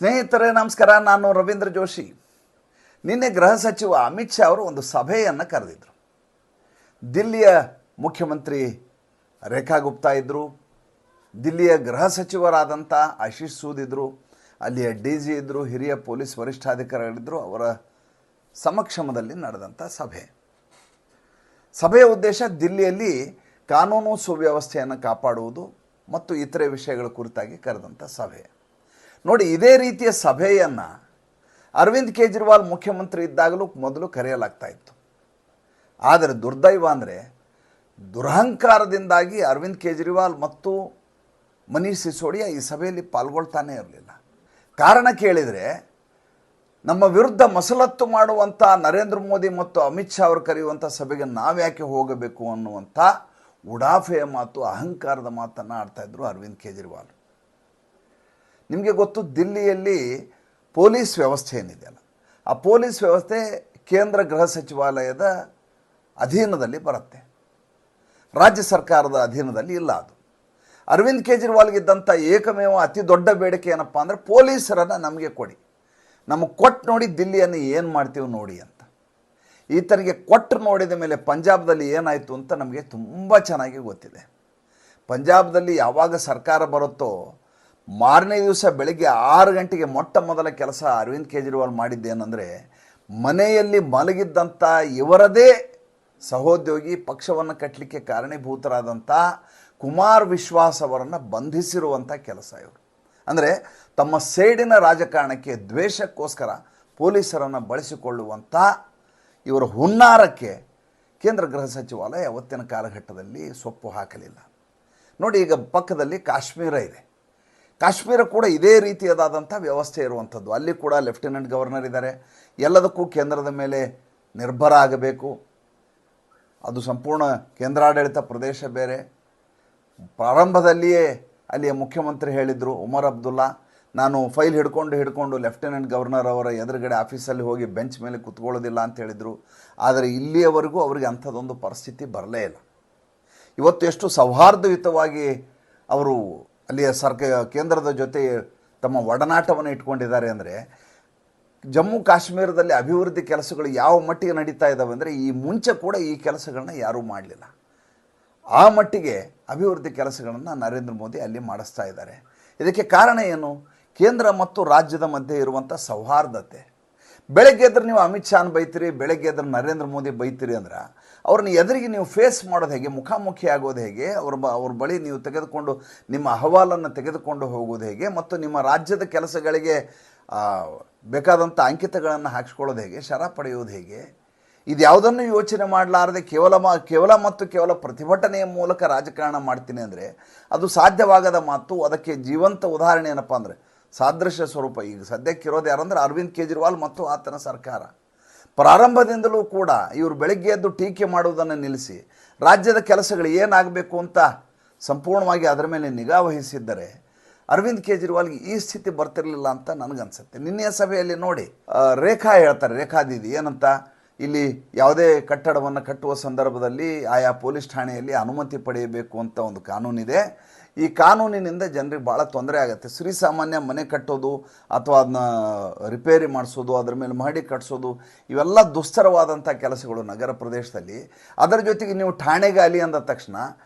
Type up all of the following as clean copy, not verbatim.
ಸ್ನೇಹಿತರೆ ನಮಸ್ಕಾರ. ನಾನು ರವೀಂದ್ರ ಜೋಶಿ. ನಿನ್ನೆ ಗೃಹ ಸಚಿವ ಅಮಿತ್ ಶಾ ಅವರು ಒಂದು ಸಭೆಯನ್ನು ಕರೆದಿದ್ದರು. ದಿಲ್ಲಿಯ ಮುಖ್ಯಮಂತ್ರಿ ರೇಖಾ ಗುಪ್ತಾ ಇದ್ದರು, ದಿಲ್ಲಿಯ ಗೃಹ ಸಚಿವರಾದಂಥ ಆಶೀಶ್ ಸೂದ್ ಇದ್ದರು, ಅಲ್ಲಿಯ ಡಿ ಜಿ ಇದ್ದರು, ಹಿರಿಯ ಪೊಲೀಸ್ ವರಿಷ್ಠಾಧಿಕಾರಿಗಳಿದ್ದರು. ಅವರ ಸಮಕ್ಷಮದಲ್ಲಿ ನಡೆದಂಥ ಸಭೆಯ ಉದ್ದೇಶ ದಿಲ್ಲಿಯಲ್ಲಿ ಕಾನೂನು ಸುವ್ಯವಸ್ಥೆಯನ್ನು ಕಾಪಾಡುವುದು ಮತ್ತು ಇತರೆ ವಿಷಯಗಳ ಕುರಿತಾಗಿ ಕರೆದಂಥ ಸಭೆ. ನೋಡಿ, ಇದೇ ರೀತಿಯ ಸಭೆಯನ್ನು ಅರವಿಂದ್ ಕೇಜ್ರಿವಾಲ್ ಮುಖ್ಯಮಂತ್ರಿ ಇದ್ದಾಗಲೂ ಮೊದಲು ಕರೆಯಲಾಗ್ತಾ ಇತ್ತು. ಆದರೆ ದುರ್ದೈವ ಅಂದರೆ ದುರಹಂಕಾರದಿಂದಾಗಿ ಅರವಿಂದ್ ಕೇಜ್ರಿವಾಲ್ ಮತ್ತು ಮನೀಶ್ ಸಿಸೋಡಿಯಾ ಈ ಸಭೆಯಲ್ಲಿ ಪಾಲ್ಗೊಳ್ತಾನೇ ಇರಲಿಲ್ಲ. ಕಾರಣ ಕೇಳಿದರೆ, ನಮ್ಮ ವಿರುದ್ಧ ಮಸಲತ್ತು ಮಾಡುವಂಥ ನರೇಂದ್ರ ಮೋದಿ ಮತ್ತು ಅಮಿತ್ ಶಾ ಅವರು ಕರೆಯುವಂಥ ಸಭೆಗೆ ನಾವ್ಯಾಕೆ ಹೋಗಬೇಕು ಅನ್ನುವಂಥ ಉಡಾಫೆಯ ಮಾತು, ಅಹಂಕಾರದ ಮಾತನ್ನು ಆಡ್ತಾಯಿದ್ರು ಅರವಿಂದ್ ಕೇಜ್ರಿವಾಲ್. ನಿಮಗೆ ಗೊತ್ತು, ದಿಲ್ಲಿಯಲ್ಲಿ ಪೊಲೀಸ್ ವ್ಯವಸ್ಥೆ ಏನಿದೆಯಲ್ಲ, ಆ ಪೊಲೀಸ್ ವ್ಯವಸ್ಥೆ ಕೇಂದ್ರ ಗೃಹ ಸಚಿವಾಲಯದ ಅಧೀನದಲ್ಲಿ ಬರುತ್ತೆ, ರಾಜ್ಯ ಸರ್ಕಾರದ ಅಧೀನದಲ್ಲಿ ಇಲ್ಲ. ಅದು ಅರವಿಂದ್ ಕೇಜ್ರಿವಾಲ್ಗಿದ್ದಂಥ ಏಕಮೇವ ಅತಿ ದೊಡ್ಡ ಬೇಡಿಕೆ ಏನಪ್ಪ ಅಂದರೆ, ಪೊಲೀಸರನ್ನು ನಮಗೆ ಕೊಡಿ, ನಮಗೆ ಕೊಟ್ಟು ನೋಡಿ ದಿಲ್ಲಿಯನ್ನು ಏನು ಮಾಡ್ತೀವಿ ನೋಡಿ ಅಂತ. ಈತನಿಗೆ ಕೊಟ್ಟು ನೋಡಿದ ಮೇಲೆ ಪಂಜಾಬ್ದಲ್ಲಿ ಏನಾಯಿತು ಅಂತ ನಮಗೆ ತುಂಬ ಚೆನ್ನಾಗಿ ಗೊತ್ತಿದೆ. ಪಂಜಾಬ್ದಲ್ಲಿ ಯಾವಾಗ ಸರ್ಕಾರ ಬರುತ್ತೋ ಮಾರನೇ ದಿವಸ ಬೆಳಗ್ಗೆ 6 ಗಂಟೆಗೆ ಮೊಟ್ಟ ಮೊದಲ ಕೆಲಸ ಅರವಿಂದ್ ಕೇಜ್ರಿವಾಲ್ ಮಾಡಿದ್ದೇನೆಂದರೆ, ಮನೆಯಲ್ಲಿ ಮಲಗಿದ್ದಂಥ ಇವರದೇ ಸಹೋದ್ಯೋಗಿ, ಪಕ್ಷವನ್ನು ಕಟ್ಟಲಿಕ್ಕೆ ಕಾರಣೀಭೂತರಾದಂಥ ಕುಮಾರ್ ವಿಶ್ವಾಸ್ ಅವರನ್ನು ಬಂಧಿಸಿರುವಂಥ ಕೆಲಸ ಇವರು. ಅಂದರೆ ತಮ್ಮ ಸೇಡಿನ ರಾಜಕಾರಣಕ್ಕೆ, ದ್ವೇಷಕ್ಕೋಸ್ಕರ ಪೊಲೀಸರನ್ನು ಬಳಸಿಕೊಳ್ಳುವಂಥ ಇವರ ಹುನ್ನಾರಕ್ಕೆ ಕೇಂದ್ರ ಗೃಹ ಸಚಿವಾಲಯ ಯಾವತ್ತಿನ ಕಾಲಘಟ್ಟದಲ್ಲಿ ಸೊಪ್ಪು ಹಾಕಲಿಲ್ಲ. ನೋಡಿ, ಈಗ ಪಕ್ಕದಲ್ಲಿ ಕಾಶ್ಮೀರ ಇದೆ. ಕಾಶ್ಮೀರ ಕೂಡ ಇದೇ ರೀತಿಯಾದಂಥ ವ್ಯವಸ್ಥೆ ಇರುವಂಥದ್ದು. ಅಲ್ಲಿ ಕೂಡ ಲೆಫ್ಟಿನೆಂಟ್ ಗವರ್ನರ್ ಇದ್ದಾರೆ. ಎಲ್ಲದಕ್ಕೂ ಕೇಂದ್ರದ ಮೇಲೆ ನಿರ್ಭರ ಆಗಬೇಕು. ಅದು ಸಂಪೂರ್ಣ ಕೇಂದ್ರಾಡಳಿತ ಪ್ರದೇಶ ಬೇರೆ. ಪ್ರಾರಂಭದಲ್ಲಿಯೇ ಅಲ್ಲಿಯ ಮುಖ್ಯಮಂತ್ರಿ ಹೇಳಿದರು, ಉಮರ್ ಅಬ್ದುಲ್ಲಾ, ನಾನು ಫೈಲ್ ಹಿಡ್ಕೊಂಡು ಲೆಫ್ಟಿನೆಂಟ್ ಗವರ್ನರ್ ಅವರ ಎದುರುಗಡೆ ಆಫೀಸಲ್ಲಿ ಹೋಗಿ ಬೆಂಚ್ ಮೇಲೆ ಕೂತ್ಕೊಳ್ಳೋದಿಲ್ಲ ಅಂತ ಹೇಳಿದರು. ಆದರೆ ಇಲ್ಲಿಯವರೆಗೂ ಅವರಿಗೆ ಅಂಥದ್ದೊಂದು ಪರಿಸ್ಥಿತಿ ಬರಲೇ ಇಲ್ಲ. ಇವತ್ತು ಎಷ್ಟು ಸೌಹಾರ್ದಯುತವಾಗಿ ಅವರು ಅಲ್ಲಿಯ ಕೇಂದ್ರದ ಜೊತೆ ತಮ್ಮ ಒಡನಾಟವನ್ನು ಇಟ್ಕೊಂಡಿದ್ದಾರೆ ಅಂದರೆ, ಜಮ್ಮು ಕಾಶ್ಮೀರದಲ್ಲಿ ಅಭಿವೃದ್ಧಿ ಕೆಲಸಗಳು ಯಾವ ಮಟ್ಟಿಗೆ ನಡೀತಾ ಇದ್ದಾವೆ ಅಂದರೆ, ಈ ಮುಂಚೆ ಕೂಡ ಈ ಕೆಲಸಗಳನ್ನ ಯಾರೂ ಮಾಡಲಿಲ್ಲ. ಆ ಮಟ್ಟಿಗೆ ಅಭಿವೃದ್ಧಿ ಕೆಲಸಗಳನ್ನು ನರೇಂದ್ರ ಮೋದಿ ಅಲ್ಲಿ ಮಾಡಿಸ್ತಾ ಇದ್ದಾರೆ. ಇದಕ್ಕೆ ಕಾರಣ ಏನು? ಕೇಂದ್ರ ಮತ್ತು ರಾಜ್ಯದ ಮಧ್ಯೆ ಇರುವಂಥ ಸೌಹಾರ್ದತೆ. ಬೆಳಗ್ಗೆ ಎದ್ರೆ ನೀವು ಅಮಿತ್ ಶಾನ್ ಬೈತೀರಿ, ಬೆಳಗ್ಗೆ ಎದ್ರೆ ನರೇಂದ್ರ ಮೋದಿ ಬೈತೀರಿ ಅಂದ್ರೆ, ಅವ್ರನ್ನ ಎದುರಿಗೆ ನೀವು ಫೇಸ್ ಮಾಡೋದು ಹೇಗೆ, ಮುಖಾಮುಖಿ ಆಗೋದು ಹೇಗೆ, ಅವ್ರ ಬಳಿ ನೀವು ತೆಗೆದುಕೊಂಡು ನಿಮ್ಮ ಅಹವಾಲನ್ನು ತೆಗೆದುಕೊಂಡು ಹೋಗೋದು ಹೇಗೆ, ಮತ್ತು ನಿಮ್ಮ ರಾಜ್ಯದ ಕೆಲಸಗಳಿಗೆ ಬೇಕಾದಂಥ ಅಂಕಿತಗಳನ್ನು ಹಾಕಿಸ್ಕೊಳ್ಳೋದು ಹೇಗೆ, ಶರ ಪಡೆಯೋದು ಹೇಗೆ, ಇದು ಯಾವುದನ್ನು ಯೋಚನೆ ಮಾಡಲಾರದೆ ಕೇವಲ ಪ್ರತಿಭಟನೆಯ ಮೂಲಕ ರಾಜಕಾರಣ ಮಾಡ್ತೀನಿ ಅಂದರೆ ಅದು ಸಾಧ್ಯವಾಗದ ಮಾತು. ಅದಕ್ಕೆ ಜೀವಂತ ಉದಾಹರಣೆ ಏನಪ್ಪ ಅಂದರೆ, ಸಾದೃಶ್ಯ ಸ್ವರೂಪ ಈಗ ಸದ್ಯಕ್ಕಿರೋದು ಯಾರಂದ್ರೆ ಅರವಿಂದ್ ಕೇಜ್ರಿವಾಲ್ ಮತ್ತು ಆತನ ಸರ್ಕಾರ. ಪ್ರಾರಂಭದಿಂದಲೂ ಕೂಡ ಇವರು ಬೆಳಗ್ಗೆ ಎದ್ದು ಟೀಕೆ ಮಾಡುವುದನ್ನು ನಿಲ್ಲಿಸಿ ರಾಜ್ಯದ ಕೆಲಸಗಳು ಏನಾಗಬೇಕು ಅಂತ ಸಂಪೂರ್ಣವಾಗಿ ಅದರ ಮೇಲೆ ನಿಗಾ ವಹಿಸಿದ್ದರೆ ಅರವಿಂದ್ ಕೇಜ್ರಿವಾಲ್ಗೆ ಈ ಸ್ಥಿತಿ ಬರ್ತಿರಲಿಲ್ಲ ಅಂತ ನನಗನ್ಸುತ್ತೆ. ನಿನ್ನೆಯ ಸಭೆಯಲ್ಲಿ ನೋಡಿ, ರೇಖಾ ಹೇಳ್ತಾರೆ, ರೇಖಾ ದೀದಿ ಏನಂತ, ಇಲ್ಲಿ ಯಾವುದೇ ಕಟ್ಟಡವನ್ನು ಕಟ್ಟುವ ಸಂದರ್ಭದಲ್ಲಿ ಆಯಾ ಪೊಲೀಸ್ ಠಾಣೆಯಲ್ಲಿ ಅನುಮತಿ ಪಡೆಯಬೇಕು ಅಂತ ಒಂದು ಕಾನೂನಿದೆ. ಈ ಕಾನೂನಿನಿಂದ ಜನರಿಗೆ ಭಾಳ ತೊಂದರೆ ಆಗುತ್ತೆ. ಶ್ರೀಸಾಮಾನ್ಯ ಮನೆ ಕಟ್ಟೋದು ಅಥವಾ ಅದನ್ನ ರಿಪೇರಿ ಮಾಡಿಸೋದು, ಅದರ ಮೇಲೆ ಮಹಡಿ ಕಟ್ಟಿಸೋದು, ಇವೆಲ್ಲ ದುಸ್ತರವಾದಂಥ ಕೆಲಸಗಳು ನಗರ ಪ್ರದೇಶದಲ್ಲಿ. ಅದರ ಜೊತೆಗೆ ನೀವು ಠಾಣೆಗೆ ಅಲ್ಲಿ ಅಂದ ತಕ್ಷಣ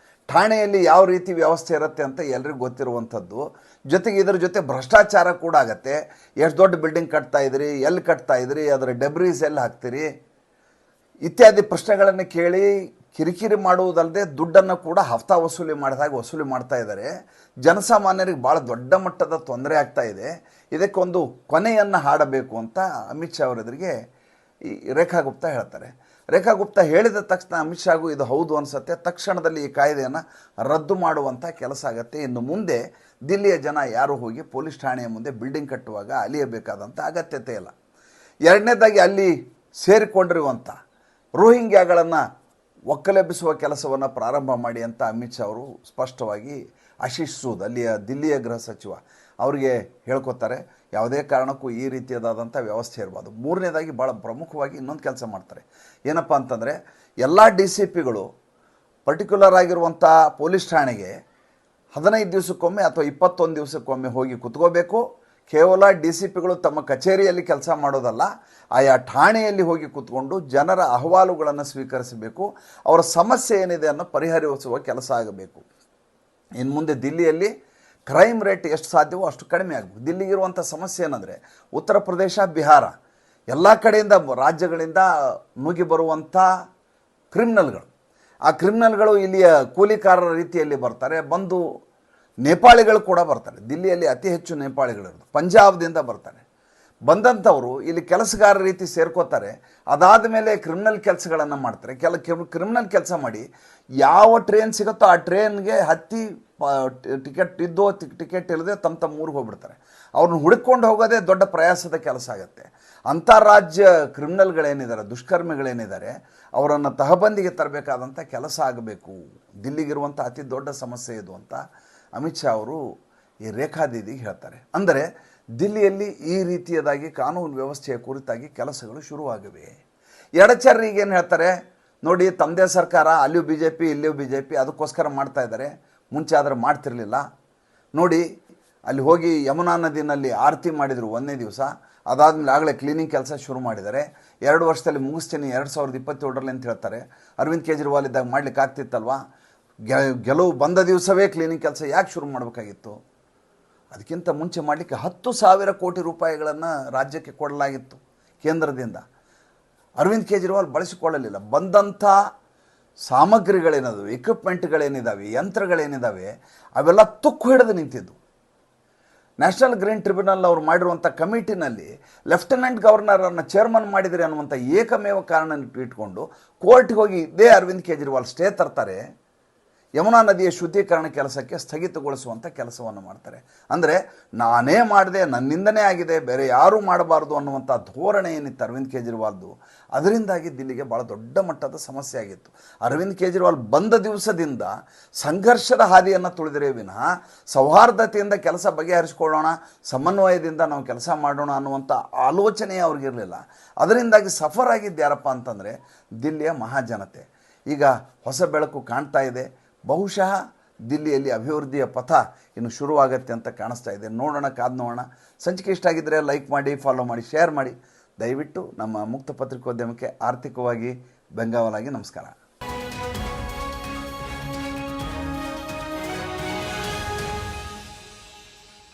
ಠಾಣೆಯಲ್ಲಿ ಯಾವ ರೀತಿ ವ್ಯವಸ್ಥೆ ಇರುತ್ತೆ ಅಂತ ಎಲ್ರಿಗೂ ಗೊತ್ತಿರುವಂಥದ್ದು. ಜೊತೆಗೆ ಇದರ ಜೊತೆ ಭ್ರಷ್ಟಾಚಾರ ಕೂಡ ಆಗುತ್ತೆ. ಎಷ್ಟು ದೊಡ್ಡ ಬಿಲ್ಡಿಂಗ್ ಕಟ್ತಾ ಇದ್ರಿ, ಎಲ್ಲಿ ಕಟ್ತಾ ಇದ್ರಿ, ಅದರ ಡೆಬ್ರೀಸ್ ಎಲ್ಲಿ ಹಾಕ್ತೀರಿ ಇತ್ಯಾದಿ ಪ್ರಶ್ನೆಗಳನ್ನು ಕೇಳಿ ಕಿರಿಕಿರಿ ಮಾಡುವುದಲ್ಲದೆ ದುಡ್ಡನ್ನು ಕೂಡ ಹಫ್ತಾ ವಸೂಲಿ ಮಾಡ್ತಾ ಇದ್ದಾರೆ. ಜನಸಾಮಾನ್ಯರಿಗೆ ಭಾಳ ದೊಡ್ಡ ಮಟ್ಟದ ತೊಂದರೆ ಆಗ್ತಾ ಇದೆ. ಇದಕ್ಕೊಂದು ಕೊನೆಯನ್ನು ಹಾಡಬೇಕು ಅಂತ ಅಮಿತ್ ಶಾ ಅವರೆದುರಿಗೆ ಈ ರೇಖಾ ಗುಪ್ತಾ ಹೇಳ್ತಾರೆ. ರೇಖಾ ಗುಪ್ತಾ ಹೇಳಿದ ತಕ್ಷಣ ಅಮಿತ್ ಶಾಗೂ ಇದು ಹೌದು ಅನಿಸುತ್ತೆ. ತಕ್ಷಣದಲ್ಲಿ ಈ ಕಾಯ್ದೆಯನ್ನು ರದ್ದು ಮಾಡುವಂಥ ಕೆಲಸ ಆಗುತ್ತೆ. ಇನ್ನು ಮುಂದೆ ದಿಲ್ಲಿಯ ಜನ ಯಾರು ಹೋಗಿ ಪೊಲೀಸ್ ಠಾಣೆಯ ಮುಂದೆ ಬಿಲ್ಡಿಂಗ್ ಕಟ್ಟುವಾಗ ಅಲಿಯಬೇಕಾದಂಥ ಅಗತ್ಯತೆ ಇಲ್ಲ. ಎರಡನೇದಾಗಿ ಅಲ್ಲಿ ಸೇರಿಕೊಂಡಿರುವಂಥ ರೋಹಿಂಗ್ಯಾಗಳನ್ನು ಒಕ್ಕಲೆಬ್ಬಿಸುವ ಕೆಲಸವನ್ನು ಪ್ರಾರಂಭ ಮಾಡಿ ಅಂತ ಅಮಿತ್ ಶಾ ಅವರು ಸ್ಪಷ್ಟವಾಗಿ ಆಶೀಶ್ ಸೂದ್ ದಿಲ್ಲಿಯ ಗೃಹ ಸಚಿವ ಅವರಿಗೆ ಹೇಳ್ಕೊತಾರೆ. ಯಾವುದೇ ಕಾರಣಕ್ಕೂ ಈ ರೀತಿಯಾದಂಥ ವ್ಯವಸ್ಥೆ ಇರಬಾರ್ದು. ಮೂರನೇದಾಗಿ ಭಾಳ ಪ್ರಮುಖವಾಗಿ ಇನ್ನೊಂದು ಕೆಲಸ ಮಾಡ್ತಾರೆ. ಏನಪ್ಪ ಅಂತಂದರೆ, ಎಲ್ಲ DCPಗಳು ಪರ್ಟಿಕ್ಯುಲರ್ ಆಗಿರುವಂಥ ಪೊಲೀಸ್ ಠಾಣೆಗೆ 15 ದಿವಸಕ್ಕೊಮ್ಮೆ ಅಥವಾ 21 ದಿವಸಕ್ಕೊಮ್ಮೆ ಹೋಗಿ ಕುತ್ಕೋಬೇಕು. ಕೇವಲ ಡಿ ಸಿ ಪಿಗಳು ತಮ್ಮ ಕಚೇರಿಯಲ್ಲಿ ಕೆಲಸ ಮಾಡೋದಲ್ಲ, ಆಯಾ ಠಾಣೆಯಲ್ಲಿ ಹೋಗಿ ಕೂತ್ಕೊಂಡು ಜನರ ಅಹವಾಲುಗಳನ್ನು ಸ್ವೀಕರಿಸಬೇಕು, ಅವರ ಸಮಸ್ಯೆ ಏನಿದೆ ಅನ್ನೋ ಪರಿಹರಿಸುವ ಕೆಲಸ ಆಗಬೇಕು. ಇನ್ನು ಮುಂದೆ ದಿಲ್ಲಿಯಲ್ಲಿ ಕ್ರೈಮ್ ರೇಟ್ ಎಷ್ಟು ಸಾಧ್ಯವೋ ಅಷ್ಟು ಕಡಿಮೆ ಆಗಬೇಕು. ದಿಲ್ಲಿಗಿರುವಂಥ ಸಮಸ್ಯೆ ಏನಂದರೆ ಉತ್ತರ ಪ್ರದೇಶ, ಬಿಹಾರ ಎಲ್ಲ ಕಡೆಯಿಂದ ರಾಜ್ಯಗಳಿಂದ ನುಗ್ಗಿ ಬರುವಂಥ ಕ್ರಿಮಿನಲ್ಗಳು, ಆ ಕ್ರಿಮಿನಲ್ಗಳು ಇಲ್ಲಿಯ ಕೂಲಿಕಾರರ ರೀತಿಯಲ್ಲಿ ಬರ್ತಾರೆ. ಬಂದು ನೇಪಾಳಿಗಳು ಕೂಡ ಬರ್ತಾರೆ. ದಿಲ್ಲಿಯಲ್ಲಿ ಅತಿ ಹೆಚ್ಚು ನೇಪಾಳಿಗಳಿರೋದು, ಪಂಜಾಬ್ದಿಂದ ಬರ್ತಾರೆ. ಬಂದಂಥವರು ಇಲ್ಲಿ ಕೆಲಸಗಾರರ ರೀತಿ ಸೇರ್ಕೋತಾರೆ. ಅದಾದ ಮೇಲೆ ಕ್ರಿಮಿನಲ್ ಕೆಲಸಗಳನ್ನು ಮಾಡ್ತಾರೆ. ಕ್ರಿಮಿನಲ್ ಕೆಲಸ ಮಾಡಿ ಯಾವ ಟ್ರೈನ್ ಸಿಗುತ್ತೋ ಆ ಟ್ರೈನ್ಗೆ ಹತ್ತಿ ಟಿಕೆಟ್ ಇದ್ದೋ ಟಿಕೆಟ್ ಇಲ್ಲದೆ ತಮ್ಮ ಊರಿಗೆ ಹೋಗ್ಬಿಡ್ತಾರೆ. ಅವ್ರನ್ನ ಹುಡುಕೊಂಡು ಹೋಗೋದೇ ದೊಡ್ಡ ಪ್ರಯಾಸದ ಕೆಲಸ ಆಗುತ್ತೆ. ಅಂತಾರಾಜ್ಯ ಕ್ರಿಮಿನಲ್ಗಳೇನಿದ್ದಾರೆ, ದುಷ್ಕರ್ಮಿಗಳೇನಿದ್ದಾರೆ, ಅವರನ್ನು ತಹಬಂದಿಗೆ ತರಬೇಕಾದಂಥ ಕೆಲಸ ಆಗಬೇಕು. ದಿಲ್ಲಿಗಿರುವಂಥ ಅತಿ ದೊಡ್ಡ ಸಮಸ್ಯೆ ಇದು ಅಂತ ಅಮಿತ್ ಶಾ ಅವರು ಈ ರೇಖಾ ದೀದಿಗೆ ಹೇಳ್ತಾರೆ. ಅಂದರೆ ದಿಲ್ಲಿಯಲ್ಲಿ ಈ ರೀತಿಯದಾಗಿ ಕಾನೂನು ವ್ಯವಸ್ಥೆಯ ಕುರಿತಾಗಿ ಕೆಲಸಗಳು ಶುರುವಾಗಿವೆ. ಎಡಚರ್ರಿಗೆ ಏನು ಹೇಳ್ತಾರೆ ನೋಡಿ, ತಮ್ಮದೇ ಸರ್ಕಾರ, ಅಲ್ಲಿಯೂ ಬಿ ಜೆ ಪಿ ಇಲ್ಲಿಯೂ ಬಿ ಜೆ ಪಿ, ಅದಕ್ಕೋಸ್ಕರ ಮಾಡ್ತಾ ಇದ್ದಾರೆ, ಮುಂಚೆ ಆದರೆ ಮಾಡ್ತಿರಲಿಲ್ಲ ನೋಡಿ. ಅಲ್ಲಿ ಹೋಗಿ ಯಮುನಾ ನದಿನಲ್ಲಿ ಆರತಿ ಮಾಡಿದರು ಒಂದನೇ ದಿವಸ, ಅದಾದಮೇಲೆ ಆಗಲೇ ಕ್ಲೀನಿಂಗ್ ಕೆಲಸ ಶುರು ಮಾಡಿದ್ದಾರೆ. 2 ವರ್ಷದಲ್ಲಿ ಮುಗಿಸ್ತೀನಿ 2027ರಲ್ಲಿ ಅಂತ ಹೇಳ್ತಾರೆ. ಅರವಿಂದ್ ಕೇಜ್ರಿವಾಲ್ ಇದ್ದಾಗ ಮಾಡ್ಲಿಕ್ಕೆ ಆಗ್ತಿತ್ತಲ್ವಾ? ಗೆಲುವು ಬಂದ ದಿವಸವೇ ಕ್ಲೀನಿಂಗ್ ಕೆಲಸ ಯಾಕೆ ಶುರು ಮಾಡಬೇಕಾಗಿತ್ತು? ಅದಕ್ಕಿಂತ ಮುಂಚೆ ಮಾಡಲಿಕ್ಕೆ 10,000 ಕೋಟಿ ರೂಪಾಯಿಗಳನ್ನು ರಾಜ್ಯಕ್ಕೆ ಕೊಡಲಾಗಿತ್ತು ಕೇಂದ್ರದಿಂದ. ಅರವಿಂದ್ ಕೇಜ್ರಿವಾಲ್ ಬಳಸಿಕೊಳ್ಳಲಿಲ್ಲ. ಬಂದಂಥ ಸಾಮಗ್ರಿಗಳೇನಿದಾವೆ, ಇಕ್ವಿಪ್ಮೆಂಟ್ಗಳೇನಿದ್ದಾವೆ, ಯಂತ್ರಗಳೇನಿದ್ದಾವೆ, ಅವೆಲ್ಲ ತುಕ್ಕು ಹಿಡಿದು ನಿಂತಿದ್ದು. ನ್ಯಾಷನಲ್ ಗ್ರೀನ್ ಟ್ರಿಬ್ಯುನಲ್ ಅವರು ಮಾಡಿರುವಂಥ ಕಮಿಟಿನಲ್ಲಿ ಲೆಫ್ಟಿನೆಂಟ್ ಗವರ್ನರನ್ನು ಚೇರ್ಮನ್ ಮಾಡಿದರೆ ಅನ್ನುವಂಥ ಏಕಮೇವ ಕಾರಣ ಇಟ್ಕೊಂಡು ಕೋರ್ಟ್ಗೆ ಹೋಗಿ ಇದೇ ಅರವಿಂದ್ ಕೇಜ್ರಿವಾಲ್ ಸ್ಟೇ ತರ್ತಾರೆ. ಯಮುನಾ ನದಿಯ ಶುದ್ಧೀಕರಣ ಕೆಲಸಕ್ಕೆ ಸ್ಥಗಿತಗೊಳಿಸುವಂಥ ಕೆಲಸವನ್ನು ಮಾಡ್ತಾರೆ. ಅಂದರೆ ನಾನೇ ಮಾಡಿದೆ, ನನ್ನಿಂದನೇ ಆಗಿದೆ, ಬೇರೆ ಯಾರೂ ಮಾಡಬಾರ್ದು ಅನ್ನುವಂಥ ಧೋರಣೆ ಏನಿತ್ತು ಅರವಿಂದ್ ಕೇಜ್ರಿವಾಲ್ದು, ಅದರಿಂದಾಗಿ ದಿಲ್ಲಿಗೆ ಭಾಳ ದೊಡ್ಡ ಮಟ್ಟದ ಸಮಸ್ಯೆ ಆಗಿತ್ತು. ಅರವಿಂದ್ ಕೇಜ್ರಿವಾಲ್ ಬಂದ ದಿವಸದಿಂದ ಸಂಘರ್ಷದ ಹಾದಿಯನ್ನು ತುಳಿದರೆ ವಿನಃ ಸೌಹಾರ್ದತೆಯಿಂದ ಕೆಲಸ ಬಗೆಹರಿಸ್ಕೊಳ್ಳೋಣ, ಸಮನ್ವಯದಿಂದ ನಾವು ಕೆಲಸ ಮಾಡೋಣ ಅನ್ನುವಂಥ ಆಲೋಚನೆ ಅವ್ರಿಗಿರಲಿಲ್ಲ. ಅದರಿಂದಾಗಿ ಸಫರ್ ಆಗಿದ್ದು ಯಾರಪ್ಪ ಅಂತಂದರೆ ದಿಲ್ಲಿಯ ಮಹಾಜನತೆ. ಈಗ ಹೊಸ ಬೆಳಕು ಕಾಣ್ತಾ ಇದೆ. ಬಹುಶಃ ದಿಲ್ಲಿಯಲ್ಲಿ ಅಭಿವೃದ್ಧಿಯ ಪಥ ಇನ್ನು ಶುರುವಾಗತ್ತೆ ಅಂತ ಕಾಣಿಸ್ತಾ ಇದೆ. ನೋಡೋಣ, ಕಾದು ನೋಡೋಣ. ಸಂಚಿಕೆ ಇಷ್ಟ ಆಗಿದ್ದರೆ ಲೈಕ್ ಮಾಡಿ, ಫಾಲೋ ಮಾಡಿ, ಶೇರ್ ಮಾಡಿ. ದಯವಿಟ್ಟು ನಮ್ಮ ಮುಕ್ತ ಪತ್ರಿಕೋದ್ಯಮಕ್ಕೆ ಆರ್ಥಿಕವಾಗಿ ಬೆಂಗಾವಲಾಗಿ ನಮಸ್ಕಾರ.